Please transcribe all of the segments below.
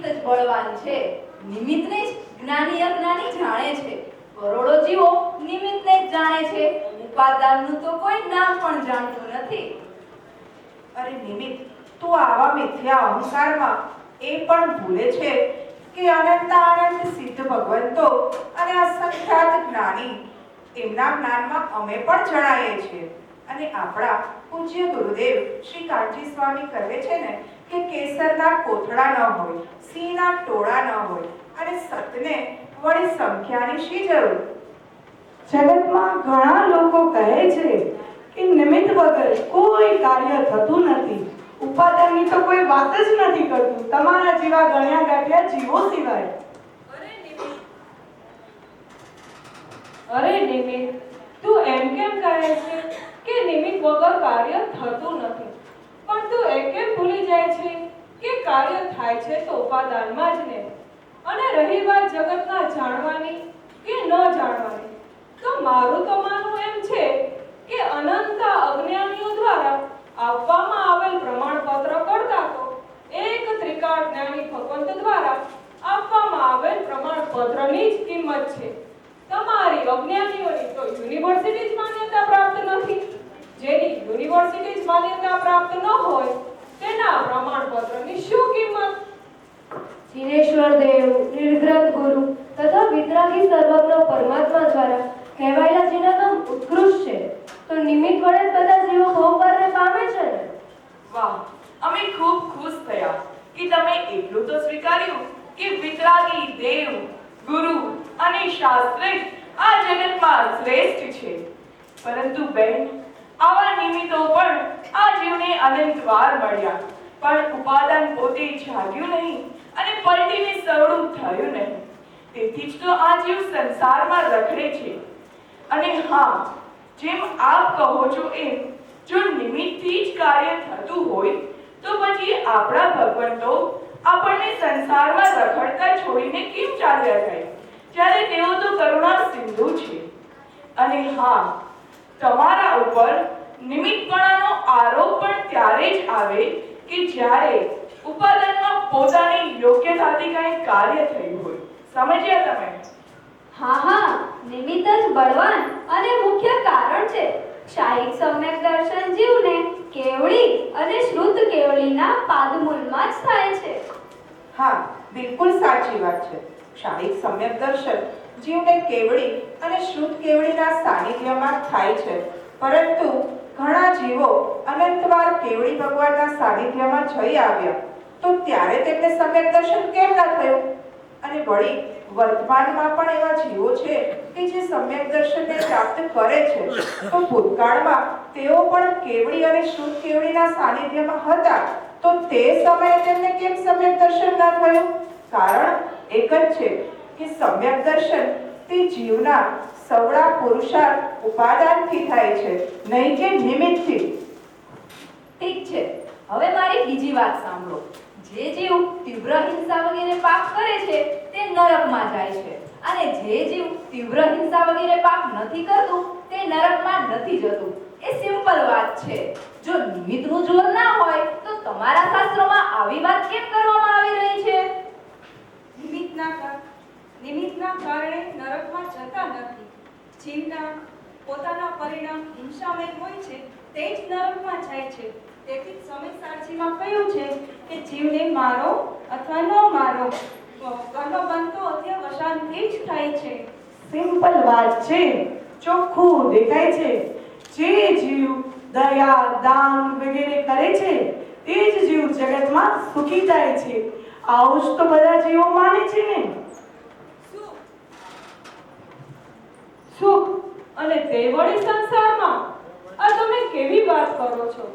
જ બળવાન છે. નિમિત્તને જ જ્ઞાની અજ્ઞાની જાણે છે. કરોડો જીવો નિમિત્તને જ જાણે છે. ઉપાદાનનું તો કોઈ નામ પણ જાણતું નથી. અરે નિમિત્ત, તું આવા મિથ્યા અહંકારમાં એ પણ ભૂલે છે કે અનંતાનંદ સિદ્ધ ભગવંતો અને અસંખ્યાત જ્ઞાની, તેમના જ્ઞાનમાં અમે પણ જણાઈએ છીએ. અને આપણા પૂજ્ય ગુરુદેવ શ્રી કાંચી સ્વામી કહે છે ને કે કેસરના કોથળા ન હોય, સિંહના ટોળા ન હોય, અને સતને વળી સંખ્યાની શી જરૂર? જગતમાં ઘણા લોકો કહે છે કે નિમિત્ત વગર કોઈ કાર્ય થતું નથી. ઉપાદાનની તો કોઈ વાત જ નથી કરતું, તમારા જેવા ગણ્યા ગાંઠ્યા જીવો સિવાય. અરે નિમિત્ત, તું એમ કેમ કહે છે કે નિમિત્ત વગર કાર્ય થતું નથી? પણ તું એ કેમ ભૂલી જાય છે કે કાર્ય થાય છે તો ઉપાદાનમાં જ ને? અને રહી વાત જગતના જાણવાની કે ન જાણવાની, તો મારું તો માનવું એમ છે કે અનંત અજ્ઞાનીઓ દ્વારા આપવામાં આવેલ પ્રમાણપત્ર કરતા તો એક ત્રિકાળ જ્ઞાની ભગવંત દ્વારા આપવામાં આવેલ પ્રમાણપત્રની જ કિંમત છે. તમારી અજ્ઞાનીઓની તો યુનિવર્સિટી જ માન્યતા પ્રાપ્ત નથી. જેની યુનિવર્સિટી જ માન્યતા પ્રાપ્ત ન હોય તેના પ્રમાણપત્રની શું કિંમત? જીનેશ્વર દેવ, નિર્ગ્રંથ ગુરુ તથા વિતરાગી સર્વજ્ઞ પરમાત્મા દ્વારા કહેવાયેલા જેના નામ ઉત્કૃષ્ટ છે, તો નિમિત્ત વડે જ બધા જીવો ભોગવારને પામે છે ને? વાહ, અમે ખૂબ ખુશ થયા કે તમે એટલું તો સ્વીકાર્યું કે વિતરાગી દેવ, ગુરુ અને શાસ્ત્રી આ જગતમાં શ્રેષ્ઠ છે. પરંતુ બેન, આવા નિમિત્તો પણ આ જીવને અનંતવાર મળ્યા, પણ ઉપાદાન પોતે જાગ્યું નહીં અને પલટીને સવળું થયું નહીં. તેથી જ તો આ જીવ સંસારમાં રખડે છે. અને હા, જેમ આપ કહો છો એમ જો નિમિત્તથી જ કાર્ય થતું હોય તો પછી આપણા ભગવંતો આપણને સંસારમાં રખડતા છોડીને કેમ ચાલ્યા જાય, જ્યારે તેઓ તો કરુણા સિંધુ છે? અને હા, તમારા ઉપર નિમિત્તપણાનો આરોપ પણ ત્યારે જ આવે કે જ્યારે ઉપાદાનમાં પોતાની યોગ્યતાથી કંઈ કાર્ય થયું હોય. સમજ્યા તમે? હા હા, નિમિત્ત જ બળવાન અને મુખ્ય કારણ છે. ક્ષાયિક સમ્યક દર્શન જીવને કેવળી અને શ્રુત કેવળીના પાદમૂલમાં જ થાય છે. હા, બિલકુલ સાચી વાત છે. ક્ષાયિક સમ્યક દર્શન જીવને કેવળી અને શ્રુત કેવળીના સાનિધ્યમાં થાય છે. પરંતુ ઘણા જીવો અનંતવાર કેવળી ભગવાનના સાનિધ્યમાં જઈ આવ્યા તો ત્યારે તેમને સમ્યક દર્શન કેમ ન થયું? અને વળી વર્તમાનમાં પણ એવા જીવો છે કે જે સમ્યક દર્શનને પ્રાપ્ત કરે છે, તો ભૂતકાળમાં તેઓ પણ કેવળી અને શુદ્ધ કેવળીના સાનિધ્યમાં હતા, તો તે સમયે તેમને કેમ સમ્યક દર્શન ન થયું? કારણ એક જ છે કે સમ્યક દર્શન તે જીવના સવડા પુરુષાર્થ ઉપાદાનથી થાય છે, નહીં કે નિમિત્તથી. ઠીક છે, હવે મારી બીજી વાત સાંભળો. જે જીવ તીવ્ર હિંસા વગેરે પાપ કરે છે તે નરકમાં જાય છે, અને જે જીવ તીવ્ર હિંસા વગેરે પાપ નથી કરતું તે નરકમાં નથી જતું. એ સિમ્પલ વાત છે. જો નિમિત્તનું જોર ના હોય તો તમારા શાસ્ત્રોમાં આવી વાત કેમ કરવામાં આવી રહી છે? નિમિત્તના કારણે નરકમાં જતા નથી. જીવના પોતાના પરિણામ હિંસામય હોય છે તે જ નરકમાં જાય છે. તેથી સમીસારજીમાં કહ્યું છે કે જીવને મારો અથવા ન મારો, કર્મ બંધો અધ્યવસાનથી જ થાય છે. સિમ્પલ વાત છે, ચોખ્ખું દેખાય છે. જે જીવ દયા, દાન વગેરે કરે છે તે જ જીવ જગતમાં સુખી થાય છે. આવું જ તો બધા જીવો માને છે ને. સુખ અને તે વળી સંસારમાં? આ તમે કેવી વાત કરો છો?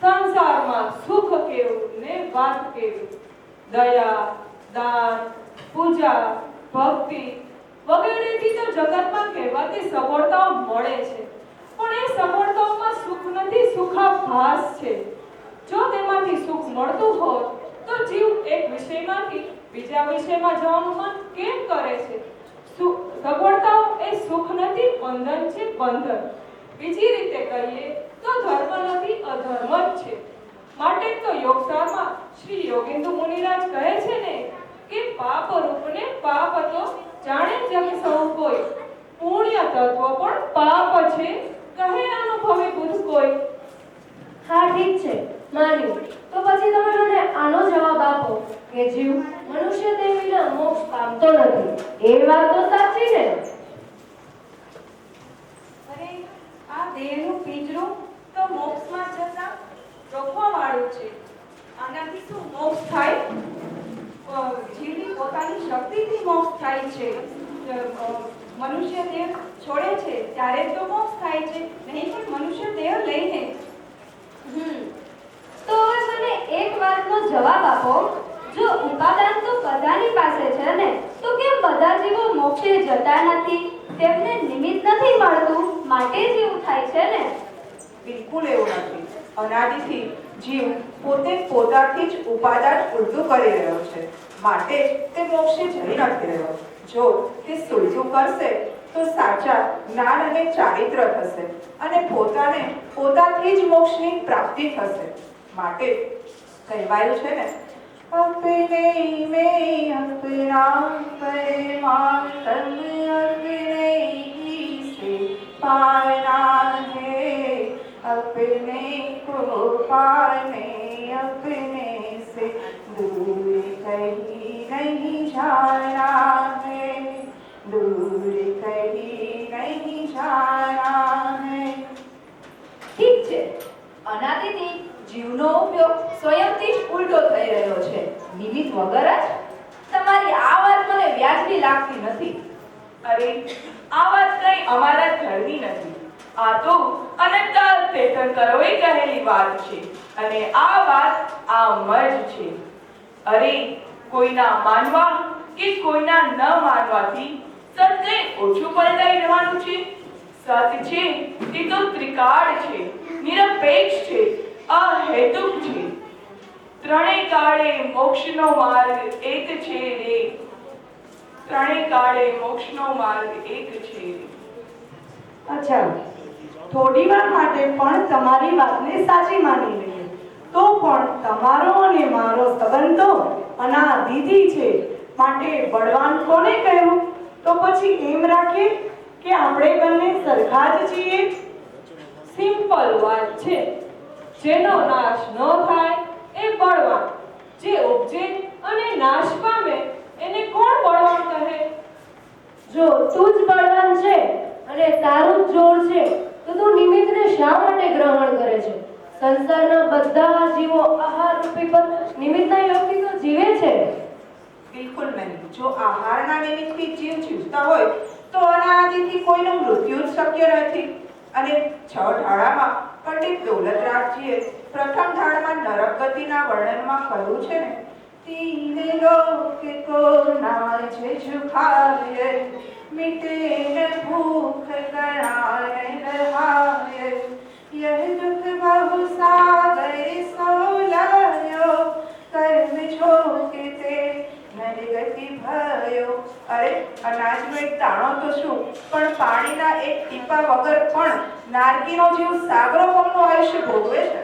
સંસારમાં સુખ કેવું ને વાત કેવી? દયા, દાન, પૂજા, ભક્તિ વગેરેથી તો જગતમાં કહેવાતી સગવડતાઓ મળે છે, પણ એ સગવડતાઓમાં સુખ નથી, સુખાભાસ છે. જો તેમાંથી સુખ મળતું હોત તો જીવ એક વિષયમાંથી બીજા વિષયમાં જવાનું મન કેમ કરે છે? સગવડતાઓ એ સુખ નથી, બંધન છે, બંધન. બીજી રીતે કહીએ તો ધર્મ નથી, અધર્મ જ છે. માટે તો યોગસારમાં શ્રી યોગેન્દ્ર મુનિરાજ કહે છે ને પાપ હતો જાણે જગ સૌ કોઈ, પુણ્ય તત્વ પણ પાપ છે કહે અનુભવી બુદ્ધ કોઈ. હા ઠીક છે, માન્યું. તો પછી તમે મને આનો જવાબ આપો કે જીવ મનુષ્ય દેહ વિના મોક્ષ પામતો નથી. એ વાત તો સાચી ને? અરે આ દેહનું પિંજરું તો મોક્ષમાં જતા રોકવા વાળું છે. આનાથી શું મોક્ષ થાય? જીવની પોતાની શક્તિથી મોક્ષ થાય છે. મનુષ્ય દેહ છોડે છે ત્યારે તો મોક્ષ થાય છે, નહીં પણ મનુષ્ય દેહ લઈને. તો હવે મને એક વાતનો જવાબ આપો. જો ઉપાદાન તો બધાની પાસે છે ને, તો કેમ બધા જીવો મોક્ષે જતા નથી? તેમને નિમિત્ત નથી મળતું માટે જ એવું થાય છે ને? બિલકુલ એવું નથી. અનાદિથી જીવ પોતે પોતાથી જ ઉપાદાન ઉલટું કરી રહ્યો છે, માટે જ તે મોક્ષે જઈ નથી રહ્યો. જો તે સુલટું કરશે તો સાચા જ્ઞાન અને ચારિત્ર થશે અને પોતાને પોતાથી જ મોક્ષની પ્રાપ્તિ થશે. માટે કહેવાયું છે ને, अपने में अपना परमात्म अपने ही से पाना है, अपने को पाने अपने से दूर कहीं नहीं जाना है, दूर कहीं नहीं जाना है. ઠીક છે, અનાદિથી જીવનો ઉપયોગ સ્વયંથી જ ઉલટો થઈ રહ્યો છે, નિમિત્ત વગર જ. તમારી આ વાત મને વ્યાજબી લાગતી નથી. અરે આ વાત કઈ અમારા ઘરની નથી. આ તો અનંતા તીર્થંકરોએ કહેલી વાત છે અને આ વાત આમ જ છે. અરે કોઈના માનવા કે કોઈના ન માનવાથી સત્ય ઓછું પલટાઈ જવાનું છે? સત્ય છે તે તો ત્રિકાળ છે, નિરપેક્ષ છે, અહેતુક છે. ત્રણેય કાળે મોક્ષનો માર્ગ એક છે રે, ત્રણેય કાળે મોક્ષનો માર્ગ એક છે રે. અચ્છા, થોડી વાર માટે પણ તમારી વાતને સાચી માની લઈએ તો પણ તમારો અને મારો સંબંધ તો અનાદિથી છે, માટે બળવાન કોને કહેવું? તો પછી એમ રાખીએ કે આપણે બંને સરખા જ છીએ. સિમ્પલ વાત છે. જેનો નાશ ન થાય એ બળવાન, જે ઉપજે અને નાશ પામે એને કોણ બળવાન કહે? જો તું જ બળવાન છે અને તારું જ જોર છે, તો તું નિમિત્તને શા માટે ગ્રહણ કરે છે? સંસારના બધા જીવો આહાર રૂપી પર નિમિત્તના યોગથી તો જીવે છે. બિલકુલ નહીં. જો આહારના નિમિત્તથી જીવ જીવતા હોય તો અનાદિથી કોઈનું મૃત્યુ જ શક્ય નથી. અને 6 ઢાળામાં પંડિત દૌલતરાજજીએ પ્રથમ ઢાળમાં નરક ગતિના વર્ણનમાં કહ્યું છે ને, तीन लोक को नाज झुकाए, मिटे न भूख गणाए नहाए, यह दुख बहु सागर सोलायो, कर्म छोकते नरगति भयो. અરે અનાજનો એક દાણો તો શું, પણ પાણીના એક ટીપા વગર પણ નારકીનો જીવ સાગરો પગનું આયુષ્ય ભોગવે છે.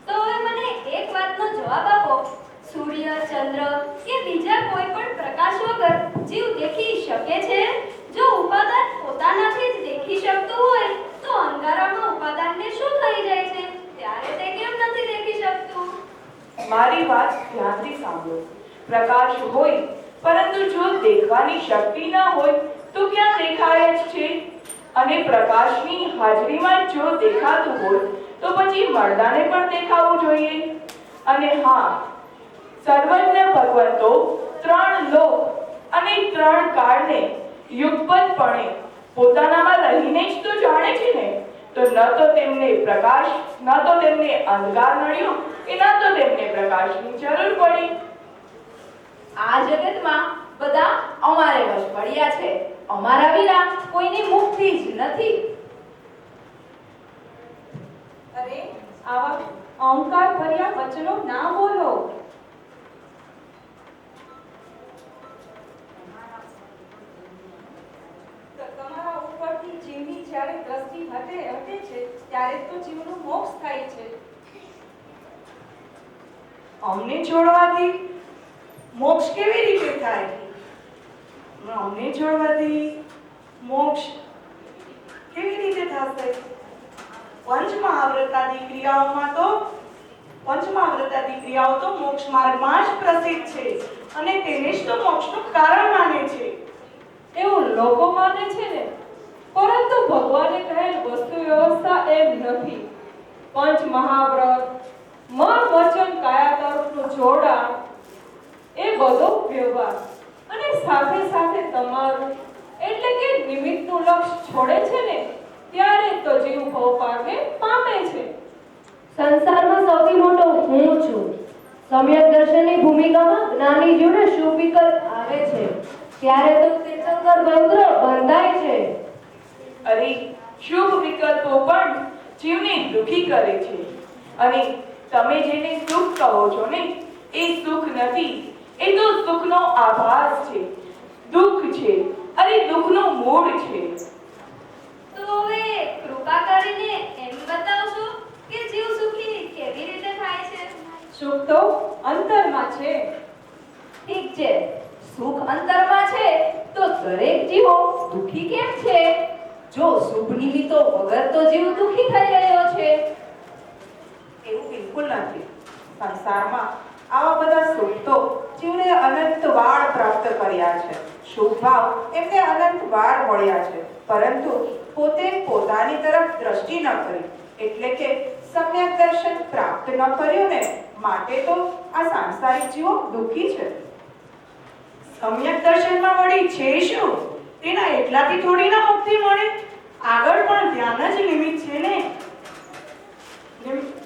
તો હવે મને એક વાતનો જવાબ આપો. સૂર્ય, ચંદ્ર કે બીજા કોઈ પણ પ્રકાશ વગર જીવ દેખી શકે છે? જો ઉપાદાન પોતાનાથી જ દેખી શકતું હોય તો અંધારામાં ઉપાદાનને શું થઈ જાય છે? ત્યારે તે કેમ નથી દેખી શકતું? મારી વાત ધ્યાનથી સાંભળો. પ્રકાશ હોય પરંતુ જો દેખવાની શક્તિ ન હોય તો ક્યાં દેખાય જ છે? અને પ્રકાશની હાજરીમાં જો દેખાતું હોય તો પછી મરદાને પણ દેખાવું જોઈએ. અને હા, સર્વજ્ઞ ભગવંતો 3 લોક અને 3 કાળને યુગપતપણે પોતાનામાં રહીને જ તો જાણે છે ને. તો ન તો તેમને પ્રકાશ, ન તો તેમને અંધકાર નડ્યો, કે ન તો તેમને પ્રકાશની જરૂર પડી. આ જગતમાં બધા અમારે વશ પડ્યા છે, અમારા વિના કોઈની મુક્તિ જ નથી. અરે આવા અહંકાર ભર્યા વચનો ના બોલો. તમારા ઉપરથી જીવની જ્યારે દ્રષ્ટિ હાથે હટે છે ત્યારે તો જીવનું મોક્ષ થાય છે. અમને છોડવાથી મોક્ષ કેવી રીતે થાય? અમને છોડવાથી મોક્ષ કેવી રીતે થશે? પંચમહાવ્રતાદી ક્રિયાઓ તો મોક્ષ માર્ગમાં જ પ્રસિદ્ધ છે અને તેને જ તો મોક્ષનું કારણ માને છે. એવું લોકો માને છે ને, પરંતુ ભગવાને કહેલ વસ્તુ વ્યવસ્થા એમ નથી. પંચ મહાવ્રત, મન વચન કાયા તરફનું જોડાણ, એ બધો વ્યવહાર અને સાથે સાથે તમારું એટલે કે નિમિત્તનું લક્ષ્ય છોડે છે ને ત્યારે તો જીવ ભવપારને પામે છે. સંસારમાં સૌથી મોટો હું છું. સમ્યક દર્શનની ભૂમિકામાં જ્ઞાની જીવને શુભ વિકલ્પ આવે છે ત્યારે તો તીર્થંકર બંધ્ર બંધાય છે. અરે શુભ વિકલ્પો પણ જીવને દુઃખી કરે છે. અને તમે જેને સુખ કહો છો ને, એ સુખ નથી, એ તો સુખનો આભાસ છે, દુઃખ છે, અરે દુઃખનું મૂળ છે. તો હવે કૃપા કરીને એમ બતાવશો કે જીવ સુખી કેવી રીતે થાય છે? સુખ તો અંતરમાં છે. ઠીક છે, સુખ અંતરમાં છે તો દરેક જીવો દુઃખી કેમ છે? જો શુભ નિમિત્તો વગર તો જીવ દુઃખી થઈ રહ્યો છે. એવું બિલકુલ નથી. સંસારમાં આવા બધા સુખ તો જીવને અનંત વાર પ્રાપ્ત કર્યા છે. શુભ ભાવ એમને અનંત વાર મળ્યા છે, પરંતુ પોતે પોતાની તરફ દ્રષ્ટિ ન કરી, એટલે કે સમ્યક દર્શન પ્રાપ્ત ન કર્યું ને, માટે તો આ સાંસારિક જીવો દુઃખી છે. સમ્યક દર્શનમાં વળી છે શું? તેના એટલાથી થોડી ના મુક્તિ મળે. આગળ પણ ધ્યાન જ નિમિત્ત છે ને.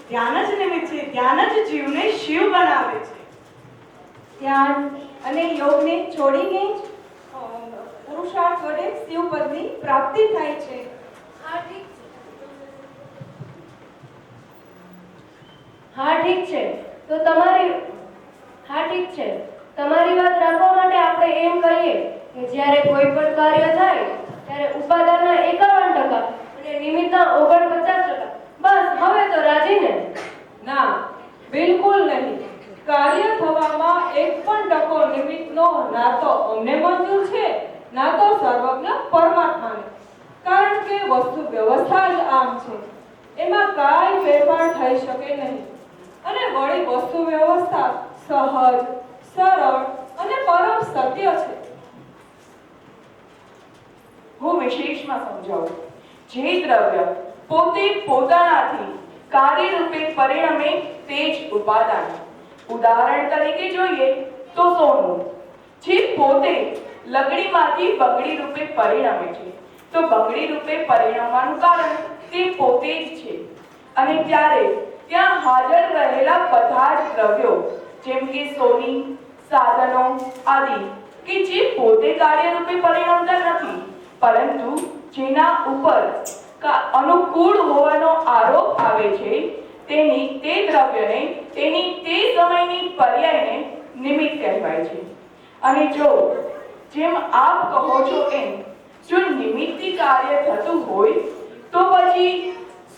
ધ્યાન જ નિમિત્ત છે. ધ્યાન જ જીવને શિવ બનાવે છે. ધ્યાન અને યોગને છોડીને જ પુરુષાર્થ વડે શિવપદની પ્રાપ્તિ થાય છે. હા ઠીક છે. તો તમારી વાત રાખવા માટે આપણે એમ કહીએ કે જ્યારે કોઈ પણ કાર્ય થાય ત્યારે ઉપાદાનના 51% અને નિમિત્તના 49%. બસ હવે તો રાજી ને? ના, બિલકુલ નહીં. કાર્ય થવામાં એક પણ ટકો નિમિત્તનો ના તો અમને મંજૂર છે, ના તો સર્વજ્ઞ પરમાત્માને. કારણ કે વસ્તુ વ્યવસ્થા જ આમ છે, એમાં કાંઈ ફેરફાર થઈ શકે નહીં. અને વળી વસ્તુ વ્યવસ્થા સહજ, સરળ અને પરમ સત્ય છે. હું વિશેષમાં સમજાવું. જે દ્રવ્ય પોતે પોતાનાથી કાર્યરૂપે પરિણમે તે જ ઉપાદાન. ઉદાહરણ તરીકે જોઈએ તો સોનું, જે પોતે લગડીમાંથી બંગડી રૂપે પરિણમે છે, તો બંગડી રૂપે પરિણમવાનું કારણ તે પોતે જ છે. અને ત્યારે ત્યાં હાજર રહેલા બધા જ દ્રવ્યો, જેમ કે સોની, સાધનો આદિ, કે જે પોતે કાર્યરૂપે પરિણમતા નથી, પરંતુ જેના ઉપર અનુકૂળ હોવાનો આરોપ આવે છે, તેની તે દ્રવ્યને તેની તે સમયની પર્યાયને નિમિત્ત કહેવાય છે. અને જો જેમ આપ કહો છો એમ જો નિમિત્તથી કાર્ય થતું હોય તો પછી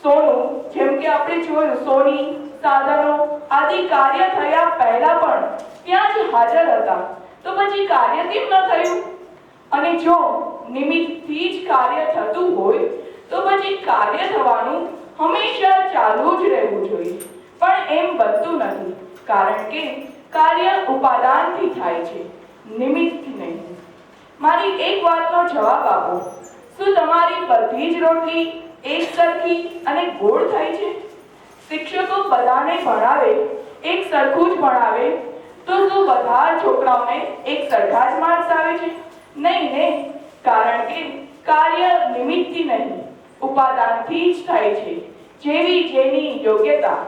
સોનું, જેમ કે આપણે જોયું, સોની, સાધનો આદિ કાર્ય થયા પહેલા પણ ત્યાં જ હાજર હતા, તો પછી કાર્ય કેમ ન થયું? અને જો નિમિત્તથી જ કાર્ય થતું હોય તો પછી કાર્ય થવાનું હંમેશા ચાલુ જ રહેવું જોઈએ. પણ એમ બનતું નથી, કારણ કે કાર્ય ઉપાદાનથી થાય છે, નિમિત્તથી નહીં. મારી એક વાતનો જવાબ આપો. શું તમારી બધી જ રોટલી એક સરખી અને ગોળ થાય છે? શિક્ષકો બધાને ભણાવે, એક સરખું જ ભણાવે, તો શું બધા છોકરાઓને એક સરખા જ માર્ક્સ આવે છે? નહીં ને, કારણ કે કાર્ય નિમિત્તથી નહીં, ઉપાદાનથી જ થાય છે, જેવી જેની યોગ્યતા.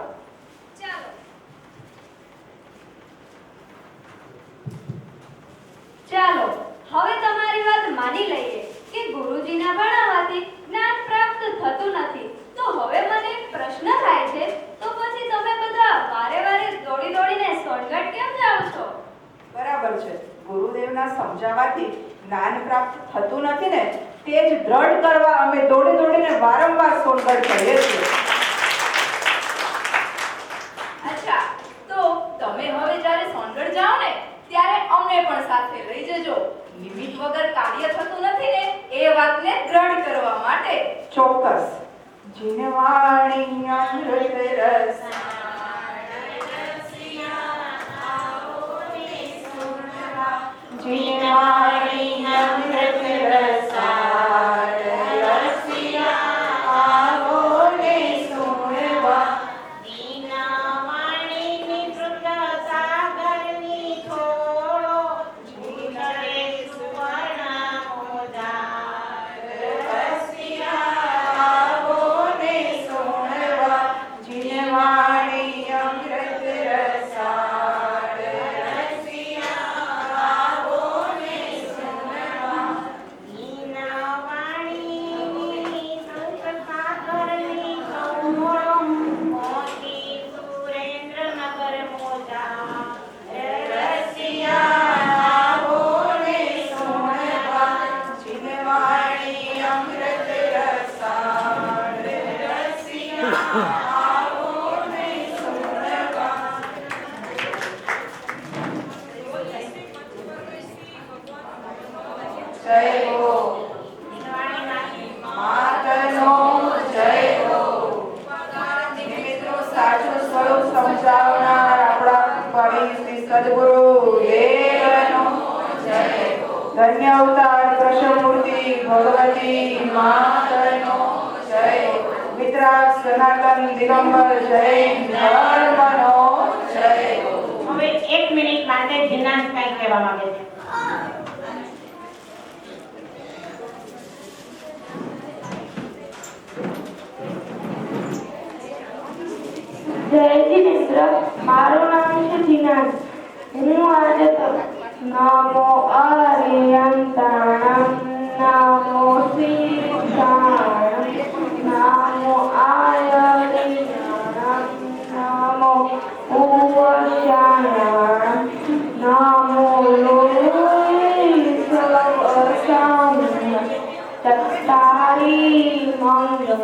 ચાલો હવે તમારી વાત માની લઈએ કે ગુરુજીના ભણાવવાથી જ્ઞાન પ્રાપ્ત થતું નથી. તો હવે મને એક પ્રશ્ન થાય છે, તો પછી તમે બધા વારે વારે દોડીને સોનગઢ કેમ જાઓ છો? બરાબર છે. ગુરુદેવના સમજાવવાથી જ્ઞાન પ્રાપ્ત થતું નથી ને તે જ દ્રઢ કરવા અમે દોડી દોડીને વારંવાર સોનગઢ કરીએ છીએ. અચ્છા, તો તમે હવે જ્યારે સોનગઢ જાઓ ને ત્યારે અમને પણ સાથે લઈ જજો. નિમિત્ત વગર કાર્ય થતું નથી ને એ વાતને દ્રઢ કરવા માટે. ચોક્કસ. જીને વાણી અમૃત રસ જીને વાણી અમૃત રસાળ રસિયા આવો ને સુણવા જીને વાણી અમૃત રસાળ રસિયા આવો ને સુણવા રસિયા આવો ને સુણવા જીને વાણી અમૃત રસાળ રસિયા આવો ને સુણવા. જય હો માતનો જય હો. નિમિત્તનું સાચું સ્વરૂપ સમજાવનાર આપણા કવિ શ્રી સદગુરુ દેવનો જય હો. ધન્ય અવતાર કૃષ્ણમૂર્તિ ભગવતી માતનો જય હો. વિતરાગ સનાતન દિગંબર જૈન ધર્મનો જય હો. હવે 1 મિનિટ માટે જીનાંશ કંઈક કહેવા માંગે છે. જય જિનેન્દ્ર, મારું નામ છે જીનાંશ. હું આજે નમો અરિયંતાણમ નમો શીર્ષાણમ નમો આયરિયાણમ નમો ઉવશાણમ નમો લોહિતવસાણમ ચત્તારી મંગલમ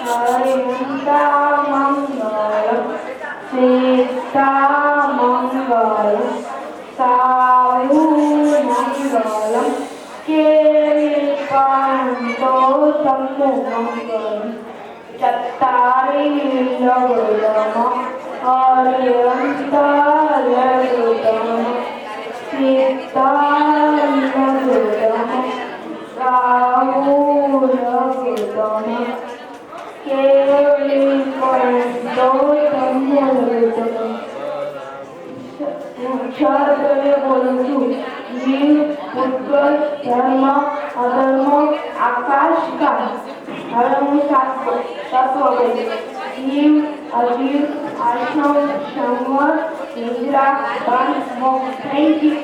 હરિયંતા મંગલમ સીતા મંગલમ સાયુ મંગલમ કેલિકાંતો તમો મંગલમ ચત્તારી લગડમ હરિયંતા લગડમ સીતા લગડમ સાયુ લગડમ કેલિકાંતો તમો લગડમ. ક્ષરને બોલું છું. જીવ, ઉદ્ગલ, ધર્મ, અધર્મ, આકાશ, કાળ. હવે હું તત્વ બોલીશ. જીવ, અજીવ, આશ્રમ, સંવર, નિદ્રા, બંધ, મોક્ષ. Thank you.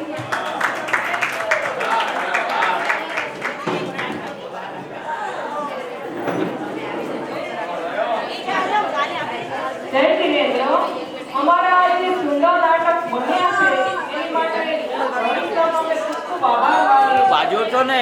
જય જિનેન્દ્ર, અમારા જે સુંદર નાટક બન્યા છે એની માટે અમે ખૂબ ખૂબ આભાર માનીએ છીએ. બાજુ છો ને